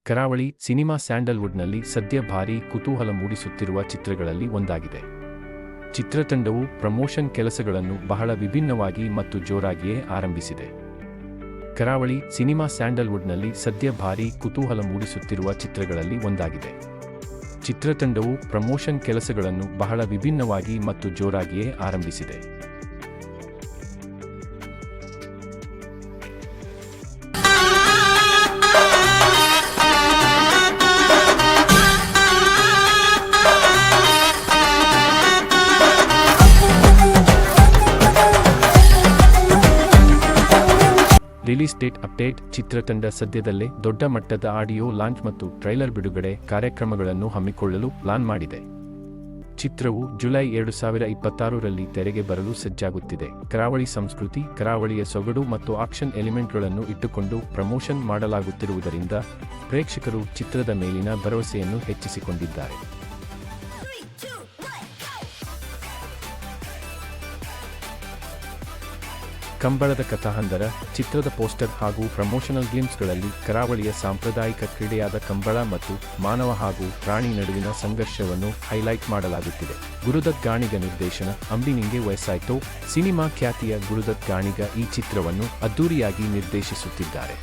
ಕರಾವಳಿ ಸಿನಿಮಾ ಸ್ಯಾಂಡಲ್ವುಡ್ನಲ್ಲಿ ಸದ್ಯ ಭಾರೀ ಕುತೂಹಲ ಮೂಡಿಸುತ್ತಿರುವ ಚಿತ್ರಗಳಲ್ಲಿ ಒಂದಾಗಿದೆ. ಚಿತ್ರತಂಡವು ಪ್ರಮೋಷನ್ ಕೆಲಸಗಳನ್ನು ಬಹಳ ವಿಭಿನ್ನವಾಗಿ ಮತ್ತು ಜೋರಾಗಿಯೇ ಆರಂಭಿಸಿದೆ. ಕರಾವಳಿ ಸಿನಿಮಾ ಸ್ಯಾಂಡಲ್ವುಡ್ನಲ್ಲಿ ಸದ್ಯ ಭಾರೀ ಕುತೂಹಲ ಮೂಡಿಸುತ್ತಿರುವ ಚಿತ್ರಗಳಲ್ಲಿ ಒಂದಾಗಿದೆ. ಚಿತ್ರತಂಡವು ಪ್ರಮೋಷನ್ ಕೆಲಸಗಳನ್ನು ಬಹಳ ವಿಭಿನ್ನವಾಗಿ ಮತ್ತು ಜೋರಾಗಿಯೇ ಆರಂಭಿಸಿದೆ. Release date update. ಚಿತ್ರತಂಡ ಸದ್ಯದಲ್ಲೇ ದೊಡ್ಡ ಮಟ್ಟದ ಆಡಿಯೋ ಲಾಂಚ್ ಮತ್ತು ಟ್ರೈಲರ್ ಬಿಡುಗಡೆ ಕಾರ್ಯಕ್ರಮಗಳನ್ನು ಹಮ್ಮಿಕೊಳ್ಳಲು ಪ್ಲಾನ್ ಮಾಡಿದೆ. ಚಿತ್ರವು ಜುಲೈ 2026ರಲ್ಲಿ ತೆರೆಗೆ ಬರಲು ಸಜ್ಜಾಗುತ್ತಿದೆ. ಕರಾವಳಿ ಸಂಸ್ಕೃತಿ, ಕರಾವಳಿಯ ಸೊಗಡು ಮತ್ತು ಆಕ್ಷನ್ ಎಲಿಮೆಂಟ್ಗಳನ್ನು ಇಟ್ಟುಕೊಂಡು ಪ್ರಮೋಷನ್ ಮಾಡಲಾಗುತ್ತಿರುವುದರಿಂದ ಪ್ರೇಕ್ಷಕರು ಚಿತ್ರದ ಮೇಲಿನ ಭರವಸೆಯನ್ನು ಹೆಚ್ಚಿಸಿಕೊಂಡಿದ್ದಾರೆ. ಕಂಬಳದ ಕಥಾಹಂದರ ಚಿತ್ರದ ಪೋಸ್ಟರ್ ಹಾಗೂ ಪ್ರಮೋಷನಲ್ ಗ್ಲಿಮ್ಸ್ಗಳಲ್ಲಿ ಕರಾವಳಿಯ ಸಾಂಪ್ರದಾಯಿಕ ಕ್ರೀಡೆಯಾದ ಕಂಬಳ ಮತ್ತು ಮಾನವ ಹಾಗೂ ಪ್ರಾಣಿ ನಡುವಿನ ಸಂಘರ್ಷವನ್ನು ಹೈಲೈಟ್ ಮಾಡಲಾಗುತ್ತಿದೆ. ಗುರುದತ್ ಗಾಣಿಗ ನಿರ್ದೇಶನ. ಅಂಬಿ ನಿಂಗೆ ವಯಸ್ಸಾಯ್ತೋ? ಸಿನಿಮಾ ಖ್ಯಾತಿಯ ಗುರುದತ್ ಗಾಣಿಗ ಈ ಚಿತ್ರವನ್ನು ಅದ್ದೂರಿಯಾಗಿ ನಿರ್ದೇಶಿಸುತ್ತಿದ್ದಾರೆ.